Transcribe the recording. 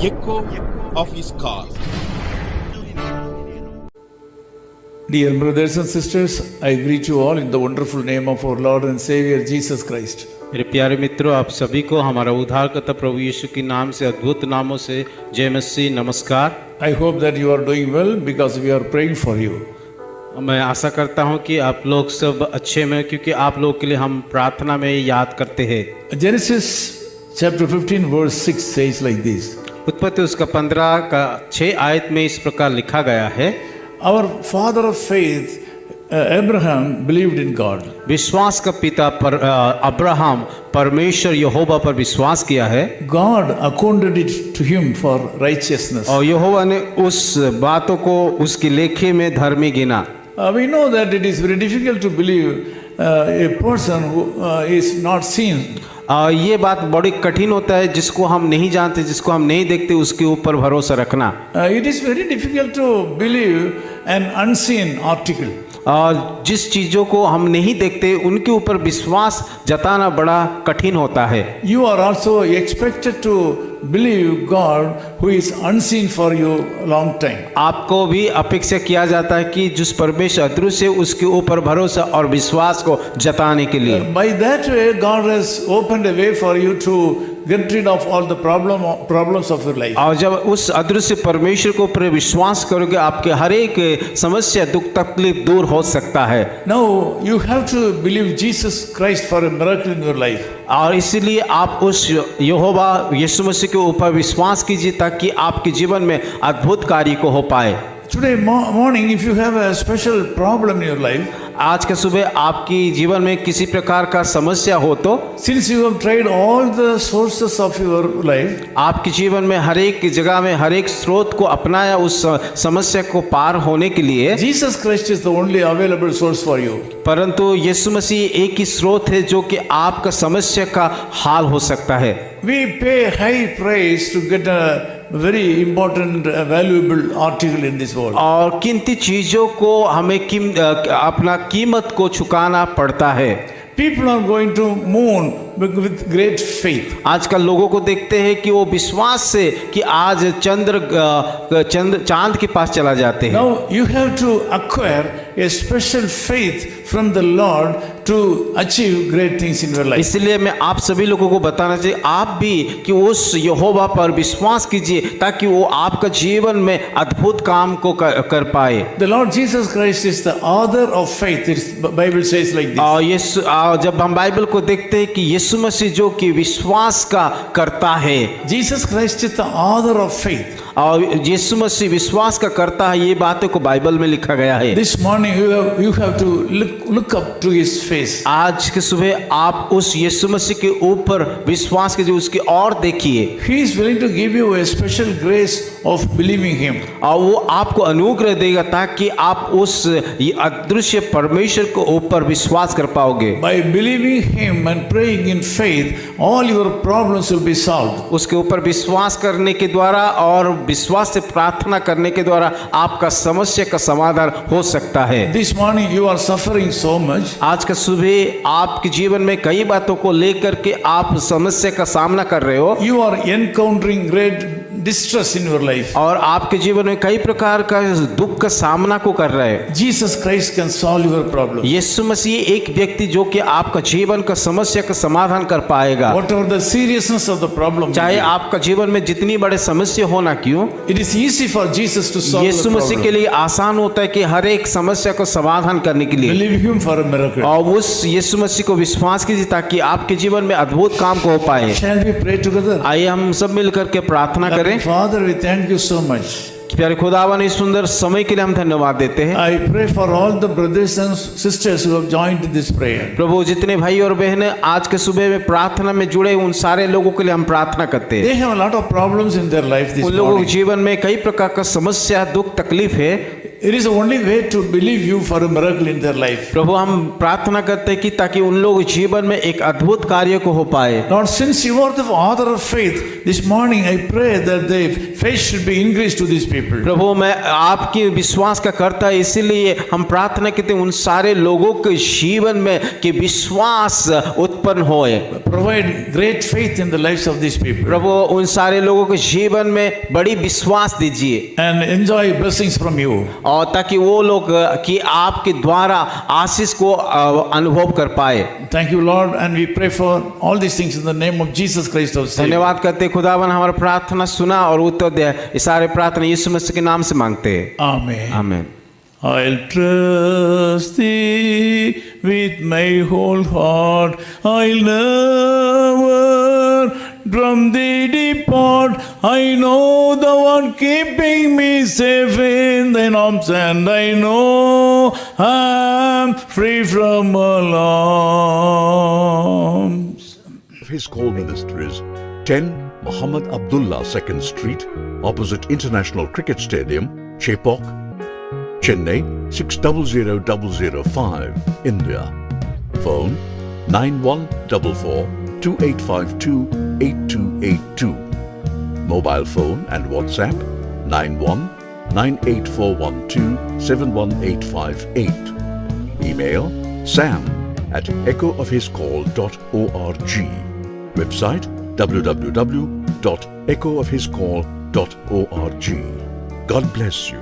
echo of his call. Dear brothers and sisters, I greet you all in the wonderful name of our Lord and Savior Jesus Christ. मेरे प्यारे मित्रों, आप सभी को हमारा उद्धारकर्ता प्रभु यीशु के नाम से अद्भुत नामों से जय मसीह नमस्कार। I hope that you are doing well because we are praying for you. मैं आशा करता हूं कि आप लोग सब अच्छे में, क्योंकि आप लोग के लिए हम प्रार्थना में याद करते हैं। Genesis chapter 15 verse 6 says like this. उत्पत्ति उसका 15 का 6 आयत में इस प्रकार लिखा गया है, Our father of faith, Abraham, believed in God. विश्वास का पिता पर अब्राहम परमेश्वर यहोवा पर विश्वास किया है, God accounted it to him for righteousness. और यहोवा ने उस बातों को उसकी लेखे में धर्मी गिना। We know that it is very difficult to believe a person who is not seen. ये बात बड़ी कठिन होता है, जिसको हम नहीं जानते, जिसको हम नहीं देखते, उसके ऊपर भरोसा रखना। It is very difficult to believe an unseen article. और जिस चीज़ों को हम नहीं देखते उनके ऊपर विश्वास जताना बड़ा कठिन होता है। You are also expected to believe God who is unseen for you a long time. आपको भी अपेक्षा किया जाता है कि जिस परमेश्वर अदृश्य है उसके ऊपर भरोसा और विश्वास को जताने के लिए। By that way, God has opened a way for you to get rid of all the problems of your life. और जब उस अदृश्य परमेश्वर को ऊपर विश्वास करोगे, आपके हर एक समस्या दुख तकलीफ दूर हो सकता है। Now you have to believe Jesus Christ for a miracle in your life. और इसीलिए आप उस यहोवा यीशु मसीह के ऊपर विश्वास कीजिए ताकि आपके जीवन में अद्भुत कार्य को हो पाए। Today morning, if you have a special problem in your life, आज के सुबह आपकी जीवन में किसी प्रकार का समस्या हो तो, since you have tried all the sources of your life, आपके जीवन में हर एक जगह में हर एक स्रोत को अपनाया उस समस्या को पार होने के लिए, Jesus Christ is the only available source for you. परंतु यीशु मसीह एक ही स्रोत है जो कि आपका समस्या का हाल हो सकता है। We pay high price to get a very important valuable article in this world. और कीमती चीजों को हमें अपना कीमत को चुकाना पड़ता है। People are going to moon with great faith. आजकल लोगों को देखते हैं कि वो विश्वास से कि आज चांद के पास चला जाते हैं। Now you have to acquire a special faith from the Lord to achieve great things in your life. इसलिए मैं आप सभी लोगों को बताना चाहिए, आप भी कि उस यहोवा पर विश्वास कीजिए ताकि वो आपका जीवन में अद्भुत काम को कर पाए। The Lord Jesus Christ is the author of faith. The Bible says like this. और जब हम बाइबल को देखते हैं कि यीशु मसीह जो कि विश्वास का करता है, Jesus Christ is the author of faith. और यीशु मसीह विश्वास का करता है, ये बातों को बाइबल में लिखा गया है। This morning you have to look up to his face. आज के सुबह आप उस यीशु मसीह के ऊपर विश्वास कीजिए, उसकी ओर देखिए। He is willing to give you a special grace of believing him. और वो आपको अनुग्रह देगा ताकि आप उस अदृश्य परमेश्वर के ऊपर विश्वास कर पाओगे। By believing him and praying in faith, all your problems will be solved. उसके ऊपर विश्वास करने के द्वारा और विश्वास से प्रार्थना करने के द्वारा आपका समस्या का समाधान हो सकता है। This morning you are suffering so much. आज का सुबह आपके जीवन में कई बातों को लेकर के आप समस्या का सामना कर रहे हो। You are encountering great distress in your life. और आपके जीवन में कई प्रकार का दुख का सामना को कर रहे हैं। Jesus Christ can solve your problem. यीशु मसीह एक व्यक्ति जो कि आपका जीवन का समस्या का समाधान कर पाएगा। Whatever the seriousness of the problem, चाहे आपका जीवन में जितनी बड़े समस्या हो ना क्यों, it is easy for Jesus to solve Yeshu the मसीह के problem. लिए आसान होता है कि हर एक समस्या को समाधान करने के लिए। Believe him for a miracle. और उस यीशु मसीह को विश्वास कीजिए ताकि आपके जीवन में अद्भुत काम को हो पाए। Shall we pray together? आइए हम सब मिलकर के प्रार्थना करें। Father, we thank you so much. प्यारे खुदावन, इस सुंदर समय के लिए हम धन्यवाद देते हैं। I pray for all the brothers and sisters who have joined this prayer. प्रभु, जितने भाई और बहनें आज के सुबह में प्रार्थना में जुड़े, उन सारे लोगों के लिए हम प्रार्थना करते हैं। They have a lot of problems in their life this उन लोगों के morning. जीवन में कई प्रकार का समस्या दुख तकलीफ है। it is the only way to believe you for a miracle in their life. प्रभु हम प्रार्थना करते हैं कि ताकि उन लोगों के जीवन में एक अद्भुत कार्य को हो पाए। Lord, since you are the author of faith, this morning I pray that the faith should be increased to these people. प्रभु मैं आपकी विश्वास का करता है, इसीलिए हम प्रार्थना करते हैं उन सारे लोगों के जीवन में कि विश्वास उत्पन्न होए। Provide great faith in the lives of these people. प्रभु उन सारे लोगों के जीवन में बड़ी विश्वास दीजिए And enjoy blessings from you. और ताकि वो लोग कि आपके द्वारा आशीष को अनुभव कर पाए। Thank you, Lord, and we pray for all these things in the name of Jesus Christ our Savior. धन्यवाद करते हैं, खुदावन हमारा प्रार्थना सुना और उत्तर दे। ये सारे प्रार्थना यीशु मसीह के नाम से मांगते हैं, Amen. आमीन। I'll trust thee with my whole heart. I'll never from thee depart. I know the one keeping me safe in thine arms, and I know I'm free from alarms. His Call Ministries, 10 Muhammad Abdullah 2nd Street, opposite International Cricket Stadium, Chepauk, Chennai 600005, India. Phone 9144-2852-8282. Mobile phone and WhatsApp 91-98412-71858. Email sam@echoofhiscall.org. Website www.echoofhiscall.org. God bless you.